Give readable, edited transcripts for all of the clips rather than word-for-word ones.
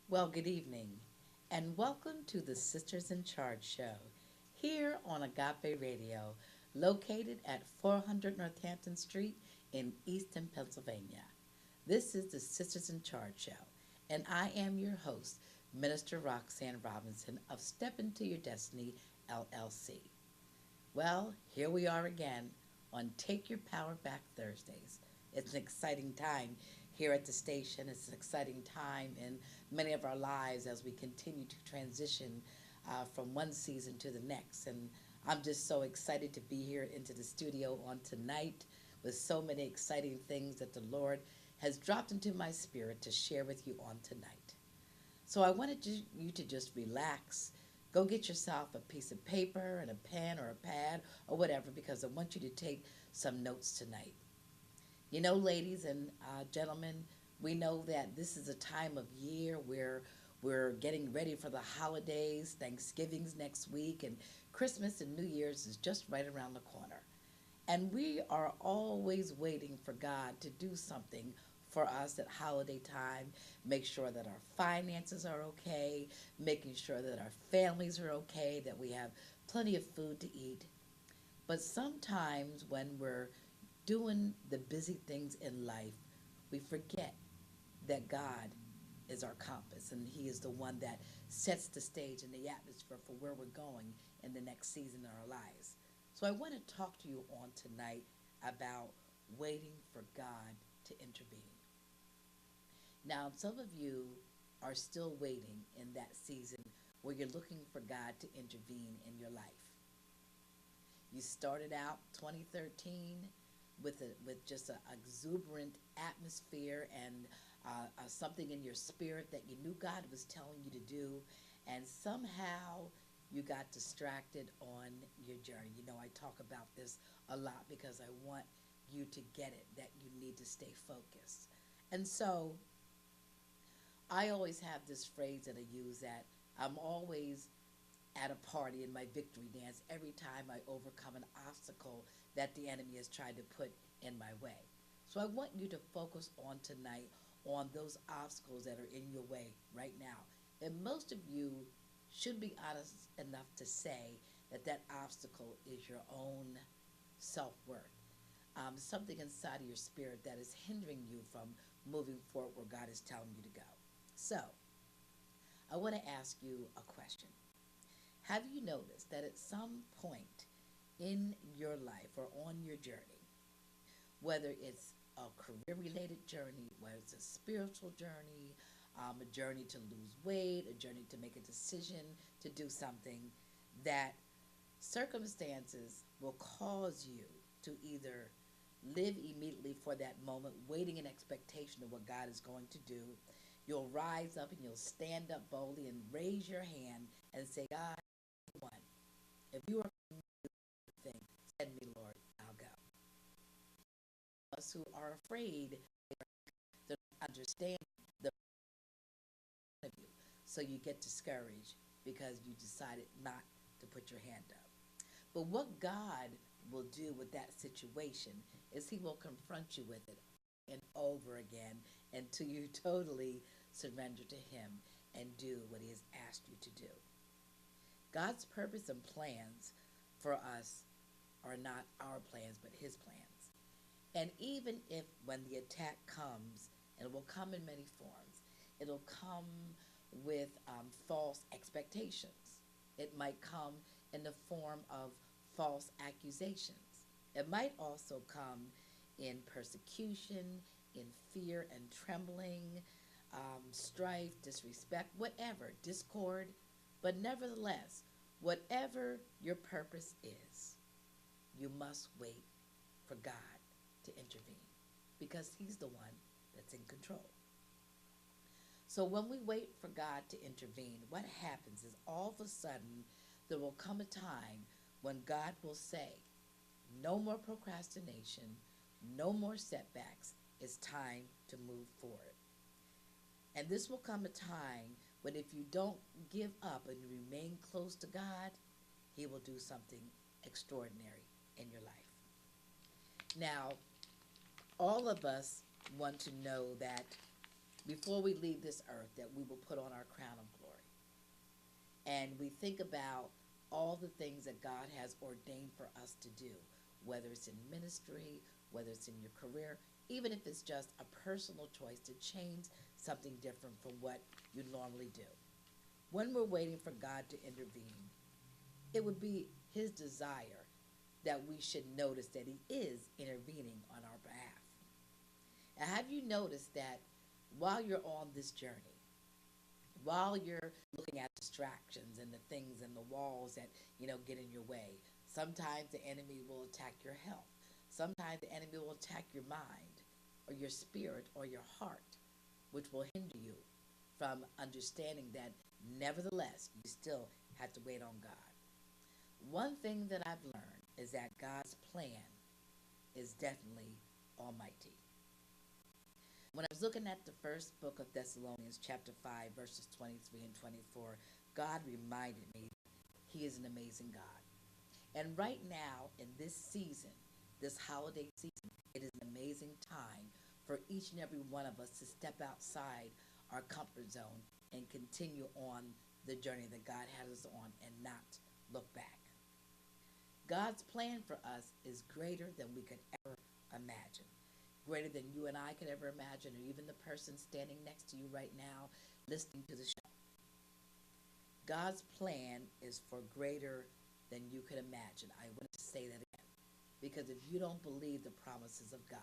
Well, good evening, and welcome to the Sisters in Charge show here on Agape Radio, located at 400 Northampton Street in Easton, Pennsylvania. This is the Sisters in Charge show, and I am your host, Minister Roxanne Robinson of Step Into Your Destiny, LLC. Well, here we are again on Take Your Power Back Thursdays. It's an exciting time here at the station. It's an exciting time in many of our lives as we continue to transition from one season to the next. And I'm just so excited to be here into the studio on tonight with so many exciting things that the Lord has dropped into my spirit to share with you on tonight. So I wanted you to just relax. Go get yourself a piece of paper and a pen or a pad or whatever because I want you to take some notes tonight. You know, ladies and gentlemen, we know that this is a time of year where we're getting ready for the holidays. Thanksgiving's next week, and Christmas and New Year's is just right around the corner. And we are always waiting for God to do something for us at holiday time, make sure that our finances are okay, making sure that our families are okay, that we have plenty of food to eat. But sometimes when we're doing the busy things in life, we forget that God is our compass and He is the one that sets the stage and the atmosphere for where we're going in the next season in our lives. So I want to talk to you on tonight about waiting for God to intervene. Now, some of you are still waiting in that season where you're looking for God to intervene in your life. You started out 2013 with just an exuberant atmosphere and something in your spirit that you knew God was telling you to do, and somehow you got distracted on your journey. You know, I talk about this a lot because I want you to get it that you need to stay focused. And so I always have this phrase that I use that I'm always at a party in my victory dance every time I overcome an obstacle that the enemy has tried to put in my way. So I want you to focus on tonight on those obstacles that are in your way right now. And most of you should be honest enough to say that that obstacle is your own self-worth. Something inside of your spirit that is hindering you from moving forward where God is telling you to go. So, I want to ask you a question. Have you noticed that at some point in your life or on your journey, whether it's a career related journey, whether it's a spiritual journey, a journey to lose weight, a journey to make a decision to do something, that circumstances will cause you to either live immediately for that moment, waiting in expectation of what God is going to do. You'll rise up and you'll stand up boldly and raise your hand and say, God, one, if you are thing, send me, Lord, I'll go. Us who are afraid, they don't understand the of you. So you get discouraged because you decided not to put your hand up. But what God will do with that situation is He will confront you with it and over again until you totally surrender to Him and do what He has asked you to do. God's purpose and plans for us are not our plans, but His plans. And even if when the attack comes, and it will come in many forms, it'll come with false expectations. It might come in the form of false accusations. It might also come in persecution, in fear and trembling, strife, disrespect, whatever, discord. But nevertheless, whatever your purpose is, you must wait for God to intervene because He's the one that's in control. So when we wait for God to intervene, what happens is all of a sudden there will come a time when God will say, no more procrastination, no more setbacks. It's time to move forward. And this will come a time when if you don't give up and you remain close to God, He will do something extraordinary in your life. Now, all of us want to know that before we leave this earth, that we will put on our crown of glory. And we think about all the things that God has ordained for us to do, whether it's in ministry, whether it's in your career, even if it's just a personal choice to change something different from what you normally do. When we're waiting for God to intervene, it would be His desire that we should notice that He is intervening on our behalf. And have you noticed that while you're on this journey, while you're looking at distractions and the things and the walls that, get in your way, sometimes the enemy will attack your health. Sometimes the enemy will attack your mind or your spirit or your heart, which will hinder you from understanding that nevertheless, you still have to wait on God. One thing that I've learned is that God's plan is definitely almighty. When I was looking at the first book of Thessalonians, chapter 5, verses 23 and 24, God reminded me He is an amazing God. And right now, in this season, this holiday season, it is an amazing time for each and every one of us to step outside our comfort zone and continue on the journey that God has us on and not look back. God's plan for us is greater than we could ever imagine, greater than you and I could ever imagine, or even the person standing next to you right now listening to the show. God's plan is for greater than you could imagine. I want to say that again, because if you don't believe the promises of God,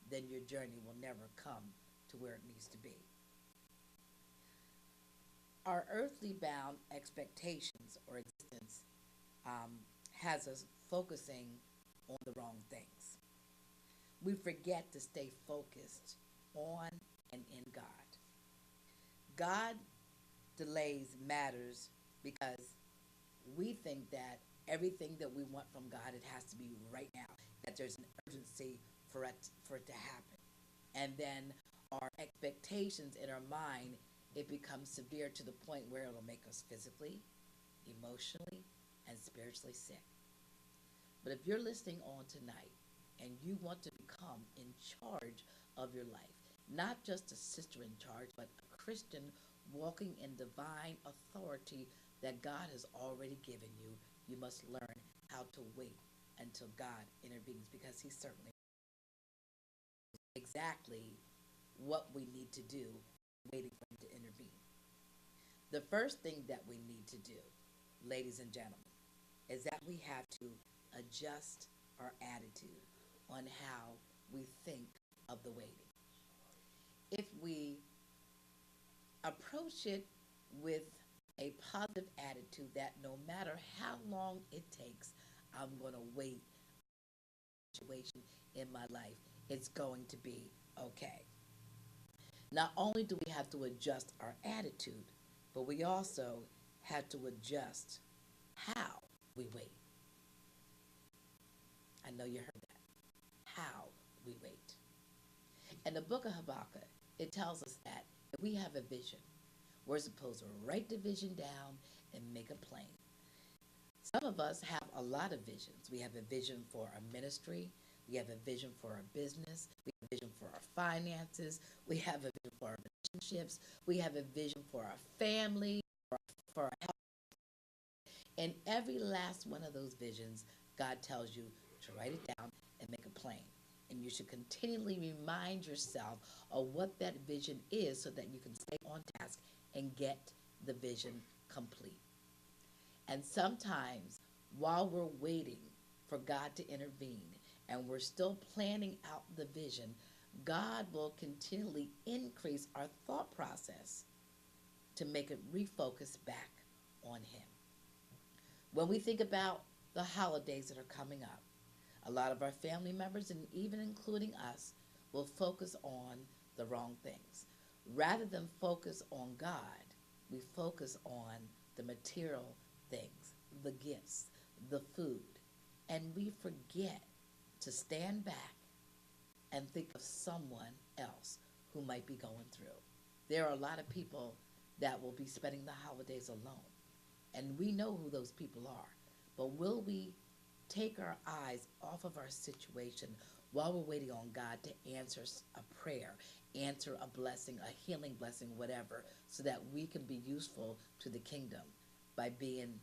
then your journey will never come to where it needs to be. Our earthly bound expectations or existence has us focusing on the wrong things. We forget to stay focused on and in God. God delays matters because we think that everything that we want from God, it has to be right now, that there's an urgency for it to happen. And then our expectations in our mind, it becomes severe to the point where it'll make us physically, emotionally, and spiritually sick. But if you're listening on tonight and you want to become in charge of your life, not just a sister in charge, but a Christian walking in divine authority that God has already given you, you must learn how to wait until God intervenes, because He certainly knows exactly what we need to do, waiting for Him to intervene. The first thing that we need to do, ladies and gentlemen, is that we have to adjust our attitude on how we think of the waiting. If we approach it with a positive attitude that no matter how long it takes, I'm going to wait for a situation in my life, it's going to be okay. Not only do we have to adjust our attitude, but we also have to adjust how we wait. I know you heard that. How we wait. In the book of Habakkuk, it tells us that if we have a vision, we're supposed to write the vision down and make it plain. Some of us have a lot of visions. We have a vision for our ministry. We have a vision for our business. We have a vision for our finances. We have a vision for our relationships. We have a vision for our family, for our health. In every last one of those visions, God tells you to write it down and make it plain. And you should continually remind yourself of what that vision is so that you can stay on task and get the vision complete. And sometimes while we're waiting for God to intervene and we're still planning out the vision, God will continually increase our thought process to make it refocus back on Him. When we think about the holidays that are coming up, a lot of our family members, and even including us, will focus on the wrong things. Rather than focus on God, we focus on the material things, the gifts, the food, and we forget to stand back and think of someone else who might be going through. There are a lot of people that will be spending the holidays alone, and we know who those people are. But will we take our eyes off of our situation? while we're waiting on God to answer a prayer, answer a blessing, a healing blessing, whatever, so that we can be useful to the kingdom by being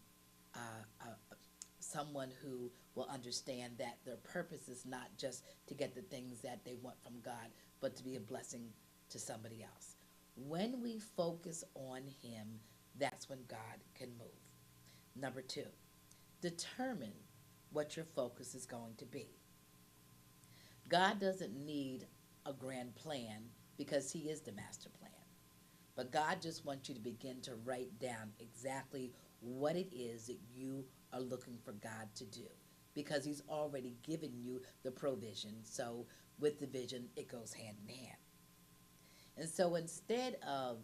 someone who will understand that their purpose is not just to get the things that they want from God, but to be a blessing to somebody else. When we focus on Him, that's when God can move. Number two, determine what your focus is going to be. God doesn't need a grand plan because He is the master plan. But God just wants you to begin to write down exactly what it is that you are looking for God to do because He's already given you the provision. So with the vision, it goes hand in hand. And so instead of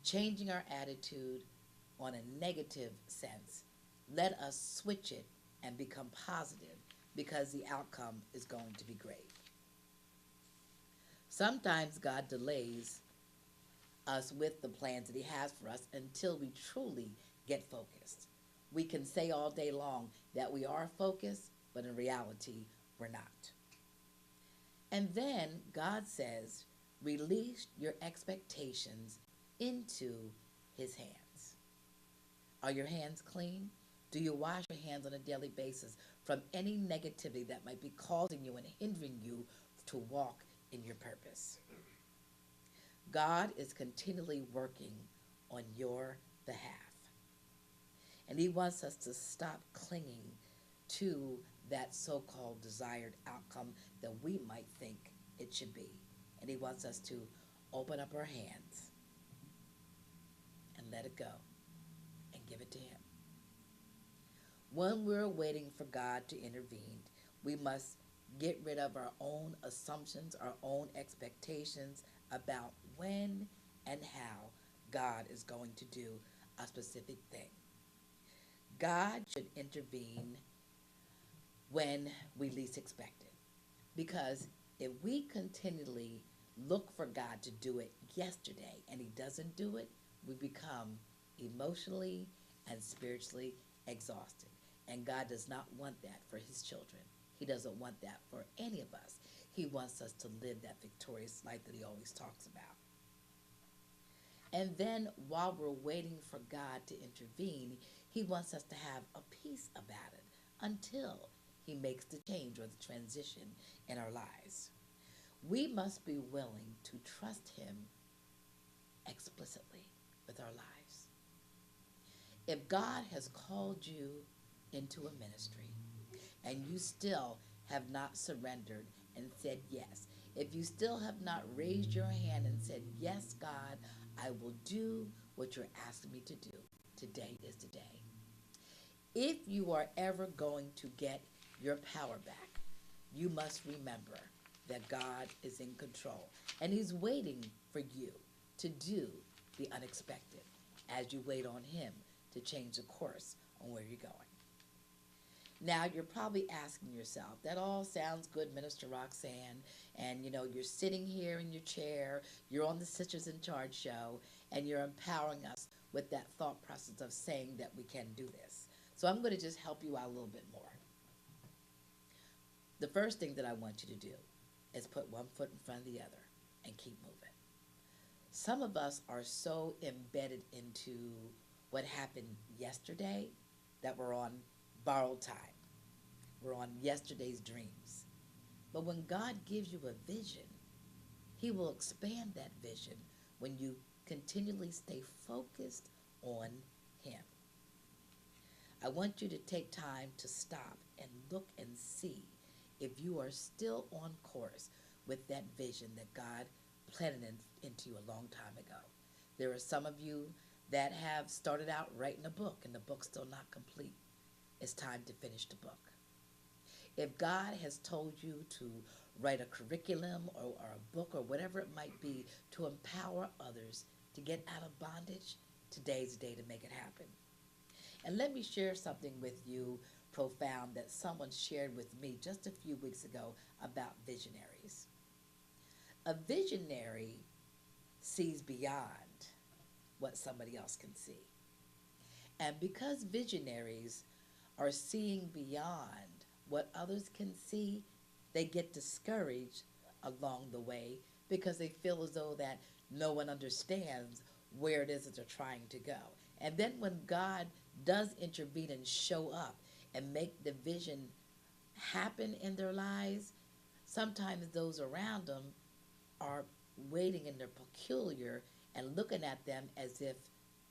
changing our attitude on a negative sense, let us switch it and become positive because the outcome is going to be great. Sometimes God delays us with the plans that He has for us until we truly get focused. We can say all day long that we are focused, but in reality, we're not. And then God says, release your expectations into His hands. Are your hands clean? Do you wash your hands on a daily basis from any negativity that might be causing you and hindering you to walk in your purpose? God is continually working on your behalf. And He wants us to stop clinging to that so-called desired outcome that we might think it should be. And He wants us to open up our hands and let it go and give it to Him. When we're waiting for God to intervene, we must get rid of our own assumptions, our own expectations about when and how God is going to do a specific thing. God should intervene when we least expect it. Because if we continually look for God to do it yesterday and He doesn't do it, we become emotionally and spiritually exhausted. And God does not want that for His children. He doesn't want that for any of us. He wants us to live that victorious life that He always talks about. And then while we're waiting for God to intervene, He wants us to have a peace about it until He makes the change or the transition in our lives. We must be willing to trust Him explicitly with our lives. If God has called you into a ministry and you still have not surrendered and said yes, if you still have not raised your hand and said, yes, God, I will do what you're asking me to do, today is the day. If you are ever going to get your power back, you must remember that God is in control and He's waiting for you to do the unexpected as you wait on Him to change the course on where you're going. Now, you're probably asking yourself, that all sounds good, Minister Roxanne, and you're sitting here in your chair, you're on the Sisters in Charge show, and you're empowering us with that thought process of saying that we can do this. So I'm going to just help you out a little bit more. The first thing that I want you to do is put one foot in front of the other and keep moving. Some of us are so embedded into what happened yesterday that we're on borrowed time. We're on yesterday's dreams. But when God gives you a vision, He will expand that vision when you continually stay focused on Him. I want you to take time to stop and look and see if you are still on course with that vision that God planted into you a long time ago. There are some of you that have started out writing a book and the book's still not complete. It's time to finish the book. If God has told you to write a curriculum or a book or whatever it might be to empower others to get out of bondage, today's the day to make it happen. And let me share something with you profound that someone shared with me just a few weeks ago about visionaries. A visionary sees beyond what somebody else can see. And because visionaries are seeing beyond what others can see, they get discouraged along the way because they feel as though that no one understands where it is that they're trying to go. And then when God does intervene and show up and make the vision happen in their lives, sometimes those around them are waiting and they're peculiar and looking at them as if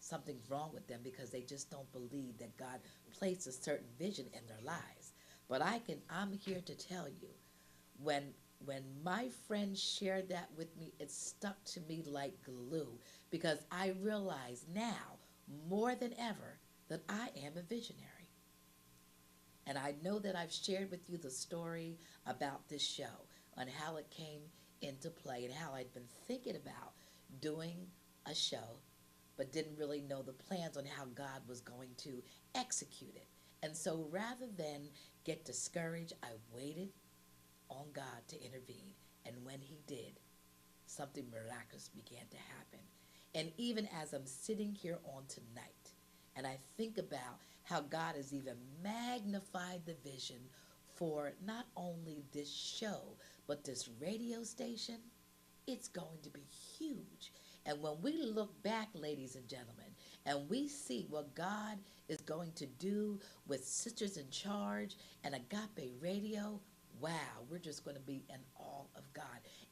something's wrong with them because they just don't believe that God placed a certain vision in their lives. But I'm here to tell you, when when my friend shared that with me, it stuck to me like glue because I realize now more than ever that I am a visionary. And I know that I've shared with you the story about this show and how it came into play and how I'd been thinking about doing a show, but didn't really know the plans on how God was going to execute it. And so rather than get discouraged, I waited on God to intervene. And when He did, something miraculous began to happen. And even as I'm sitting here on tonight, and I think about how God has even magnified the vision for not only this show, but this radio station, it's going to be huge. And when we look back, ladies and gentlemen, and we see what God is going to do with Sisters in Charge and Agape Radio, wow, we're just going to be in awe of God.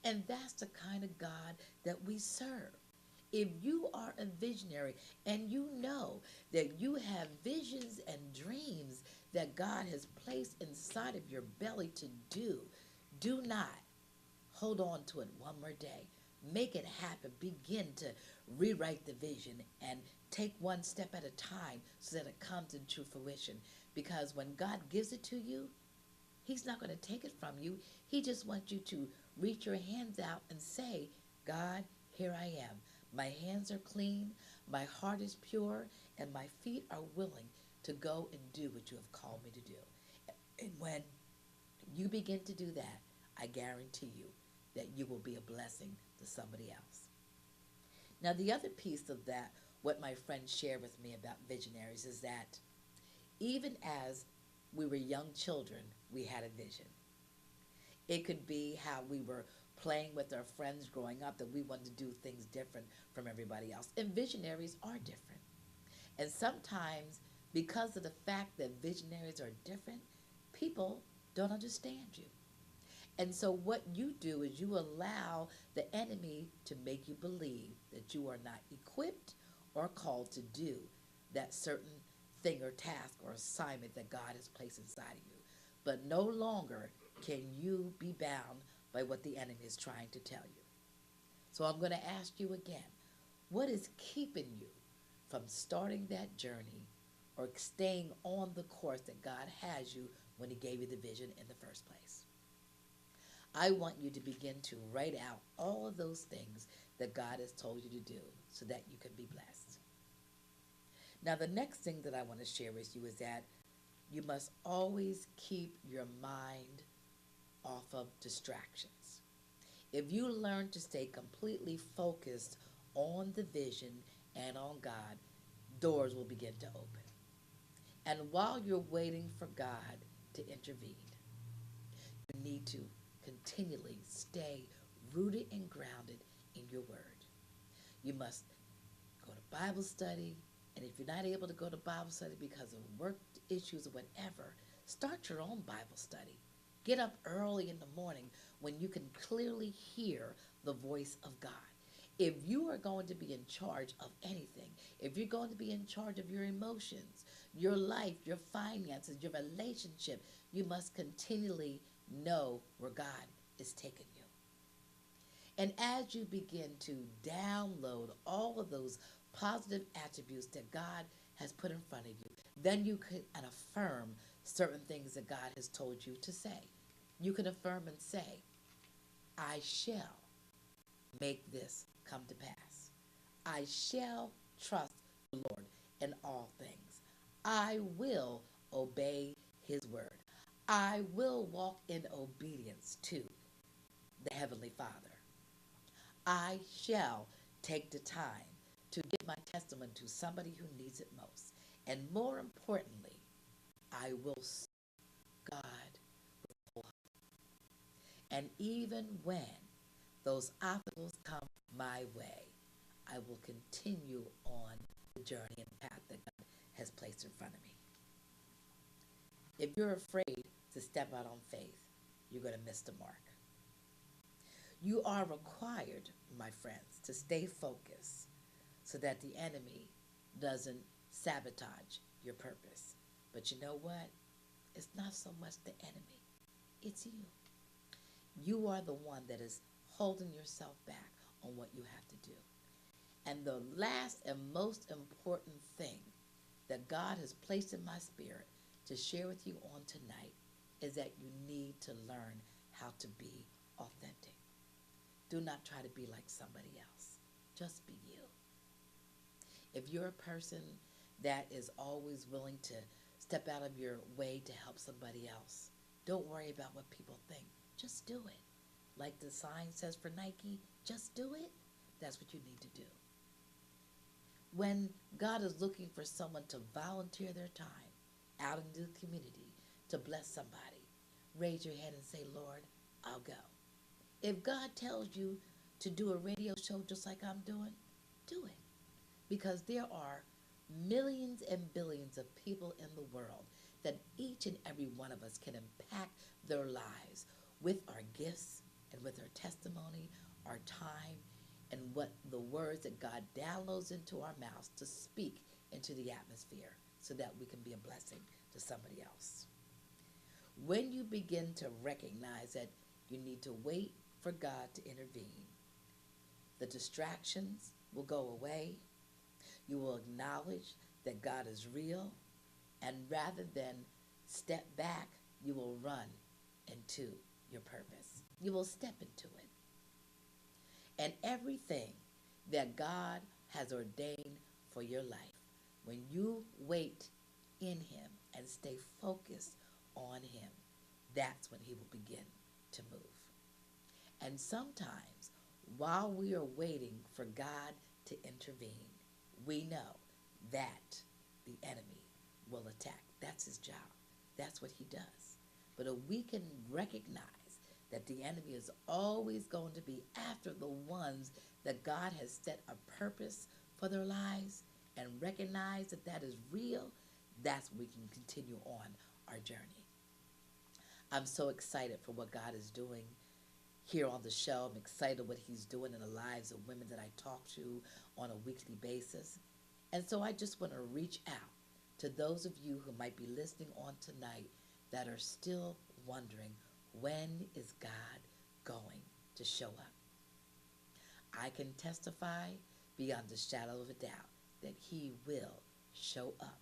And that's the kind of God that we serve. If you are a visionary and you know that you have visions and dreams that God has placed inside of your belly to do, do not hold on to it one more day. Make it happen. Begin to rewrite the vision and take one step at a time so that it comes into fruition. Because when God gives it to you, He's not going to take it from you. He just wants you to reach your hands out and say, God, here I am. My hands are clean, my heart is pure, and my feet are willing to go and do what you have called me to do. And when you begin to do that, I guarantee you that you will be a blessing to somebody else. Now, the other piece of that, what my friend shared with me about visionaries, is that even as we were young children, we had a vision. It could be how we were playing with our friends growing up that we wanted to do things different from everybody else. And visionaries are different. And sometimes, because of the fact that visionaries are different, people don't understand you. And so what you do is you allow the enemy to make you believe that you are not equipped or called to do that certain thing or task or assignment that God has placed inside of you. But no longer can you be bound by what the enemy is trying to tell you. So I'm going to ask you again, what is keeping you from starting that journey or staying on the course that God has you when He gave you the vision in the first place? I want you to begin to write out all of those things that God has told you to do so that you can be blessed. Now, the next thing that I want to share with you is that you must always keep your mind off of distractions. If you learn to stay completely focused on the vision and on God, doors will begin to open. And while you're waiting for God to intervene, you need to continually stay rooted and grounded in your word. You must go to Bible study, and if you're not able to go to Bible study because of work issues or whatever, start your own Bible study. Get up early in the morning when you can clearly hear the voice of God. If you are going to be in charge of anything, if you're going to be in charge of your emotions, your life, your finances, your relationship, you must continually know where God is taking you. And as you begin to download all of those positive attributes that God has put in front of you, then you can affirm certain things that God has told you to say. You can affirm and say, I shall make this come to pass. I shall trust the Lord in all things. I will obey His word. I will walk in obedience to the Heavenly Father. I shall take the time to give my testimony to somebody who needs it most. And more importantly, I will serve God with whole heart. And even when those obstacles come my way, I will continue on the journey and path that God has placed in front of me. If you're afraid to step out on faith, you're going to miss the mark. You are required, my friends, to stay focused so that the enemy doesn't sabotage your purpose. But you know what? It's not so much the enemy, it's you. You are the one that is holding yourself back on what you have to do. And the last and most important thing that God has placed in my spirit to share with you on tonight is that you need to learn how to be authentic. Do not try to be like somebody else. Just be you. If you're a person that is always willing to step out of your way to help somebody else, don't worry about what people think. Just do it. Like the sign says for Nike, just do it. That's what you need to do. When God is looking for someone to volunteer their time out into the community to bless somebody, raise your hand and say, Lord, I'll go. If God tells you to do a radio show just like I'm doing, do it. Because there are millions and billions of people in the world that each and every one of us can impact their lives with our gifts and with our testimony, our time, and what the words that God downloads into our mouths to speak into the atmosphere so that we can be a blessing to somebody else. When you begin to recognize that you need to wait for God to intervene, the distractions will go away. You will acknowledge that God is real, and rather than step back, you will run into your purpose. You will step into it. And everything that God has ordained for your life, when you wait in Him and stay focused on Him, that's when He will begin to move. And sometimes, while we are waiting for God to intervene, we know that the enemy will attack. That's his job. That's what he does. But if we can recognize that the enemy is always going to be after the ones that God has set a purpose for their lives and recognize that that is real, that's when we can continue on our journey. I'm so excited for what God is doing here on the show. I'm excited what He's doing in the lives of women that I talk to on a weekly basis. And so I just want to reach out to those of you who might be listening on tonight that are still wondering, when is God going to show up? I can testify beyond the shadow of a doubt that He will show up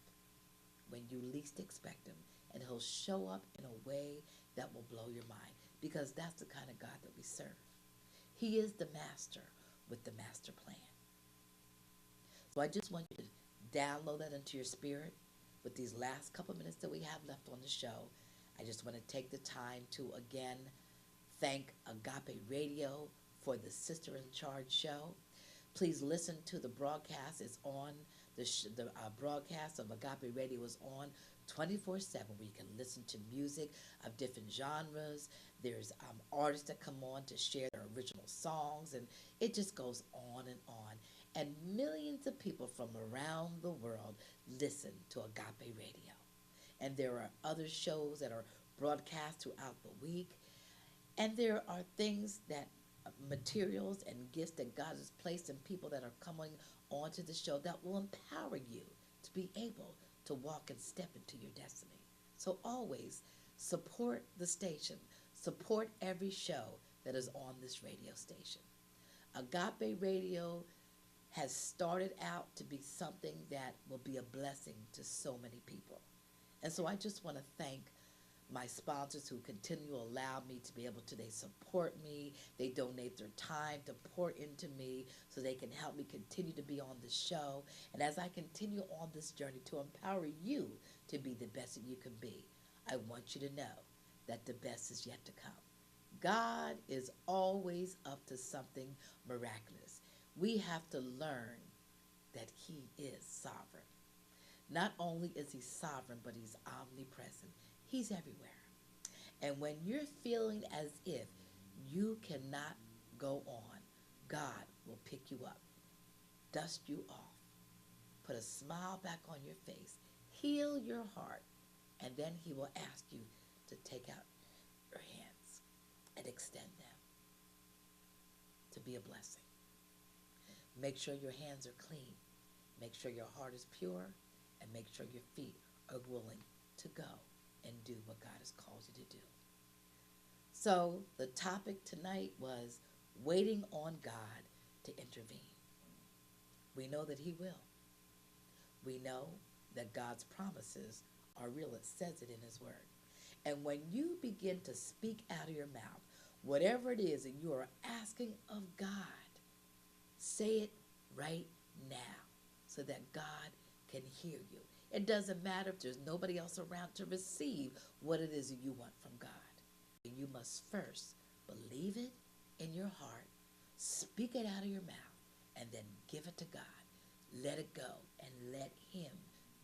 when you least expect Him, and He'll show up in a way that will blow your mind, because that's the kind of God that we serve. He is the master with the master plan. So I just want you to download that into your spirit. With these last couple minutes that we have left on the show, I just want to take the time to again thank Agape Radio for the Sister in Charge show. Please listen to the broadcast. It's on, the broadcast of Agape Radio is on 24/7, where you can listen to music of different genres. There's artists that come on to share their original songs, and it just goes on and on. And millions of people from around the world listen to Agape Radio. And there are other shows that are broadcast throughout the week. And there are things that, materials and gifts that God has placed in people that are coming onto the show that will empower you to be able to walk and step into your destiny. So always support the station. Support every show that is on this radio station. Agape Radio has started out to be something that will be a blessing to so many people. And so I just want to thank my sponsors who continue to allow me to be able to, they support me, they donate their time to pour into me so they can help me continue to be on the show. And as I continue on this journey to empower you to be the best that you can be, I want you to know that the best is yet to come. God is always up to something miraculous. We have to learn that He is sovereign. Not only is He sovereign, but He's omnipresent. He's everywhere. And when you're feeling as if You cannot go on. God will pick you up, dust you off, put a smile back on your face, heal your heart, and then he will ask you to take out your hands and extend them to be a blessing. Make sure your hands are clean. Make sure your heart is pure, and make sure your feet are willing to go and do what God has called you to do. So the topic tonight was waiting on God to intervene. We know that he will. We know that God's promises are real. It says it in his word. And when you begin to speak out of your mouth, whatever it is that you are asking of God, say it right now so that God can hear you. It doesn't matter if there's nobody else around to receive what it is that you want from God. You must first believe it in your heart, speak it out of your mouth, and then give it to God. Let it go and let him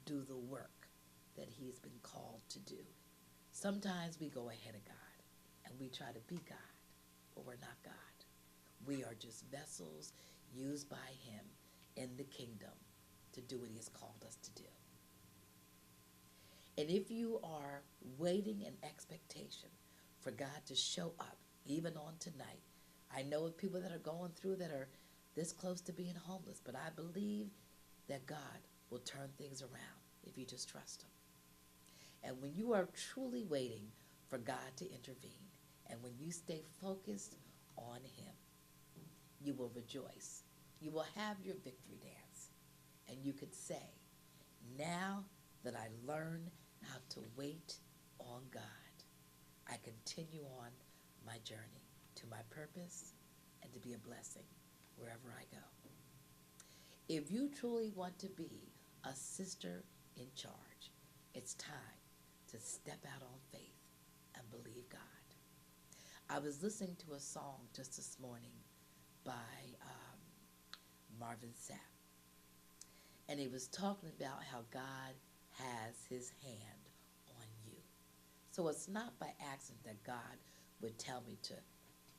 do the work that he's been called to do. Sometimes we go ahead of God and we try to be God, but we're not God. We are just vessels used by him in the kingdom to do what he has called us to do. And if you are waiting in expectation for God to show up, even on tonight, I know of people that are going through that are this close to being homeless, but I believe that God will turn things around if you just trust him. And when you are truly waiting for God to intervene, and when you stay focused on him, you will rejoice. You will have your victory dance. And you could say, now that I learned how to wait on God, I continue on my journey to my purpose and to be a blessing wherever I go. If you truly want to be a sister in charge, it's time to step out on faith and believe God. I was listening to a song just this morning by Marvin Sapp, and he was talking about how God has his hand on you. So it's not by accident that God would tell me to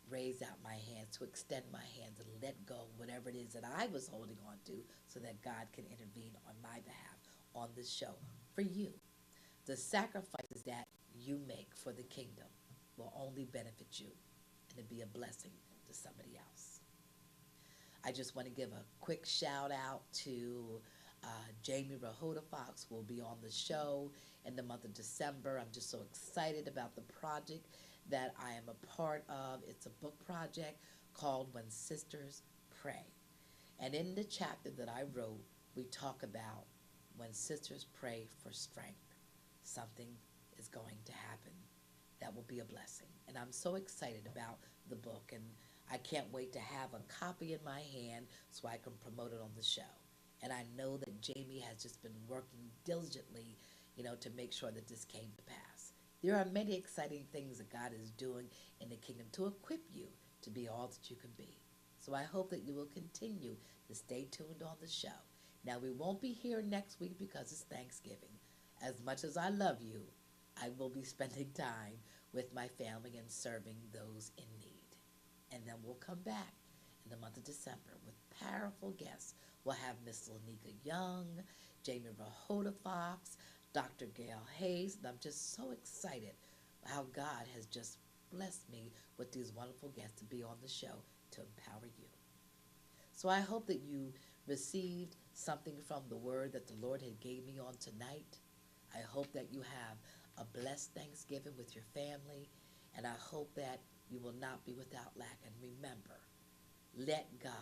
raise out my hands, to extend my hands and let go whatever it is that I was holding on to so that God can intervene on my behalf on this show for you. The sacrifices that you make for the kingdom will only benefit you and to be a blessing to somebody else. I just want to give a quick shout out to Jamie Rahota Fox, who will be on the show in the month of December. I'm just so excited about the project that I am a part of. It's a book project called When Sisters Pray. And in the chapter that I wrote, we talk about when sisters pray for strength, something is going to happen that will be a blessing. And I'm so excited about the book, and I can't wait to have a copy in my hand so I can promote it on the show. And I know that Jamie has just been working diligently, to make sure that this came to pass. There are many exciting things that God is doing in the kingdom to equip you to be all that you can be. So I hope that you will continue to stay tuned on the show. Now, we won't be here next week because it's Thanksgiving. As much as I love you, I will be spending time with my family and serving those in need. And then we'll come back in the month of December with powerful guests. We'll have Miss Lanika Young, Jamie Rahota Fox, Dr. Gail Hayes, and I'm just so excited how God has just blessed me with these wonderful guests to be on the show to empower you. So I hope that you received something from the word that the Lord had gave me on tonight. I hope that you have a blessed Thanksgiving with your family, and I hope that you will not be without lack. And remember, let God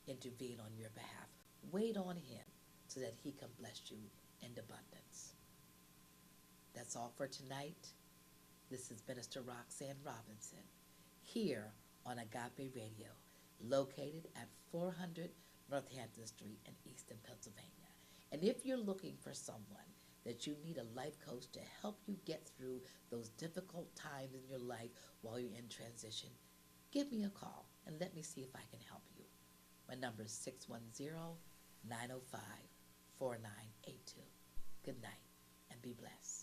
intervene on your behalf. Wait on him so that he can bless you in abundance. That's all for tonight. This is Minister Roxanne Robinson here on Agape Radio, located at 400 Northampton Street in Easton, Pennsylvania. And if you're looking for someone that you need a life coach to help you get through those difficult times in your life while you're in transition, give me a call and let me see if I can help you. My number is 610-905-4982. Good night and be blessed.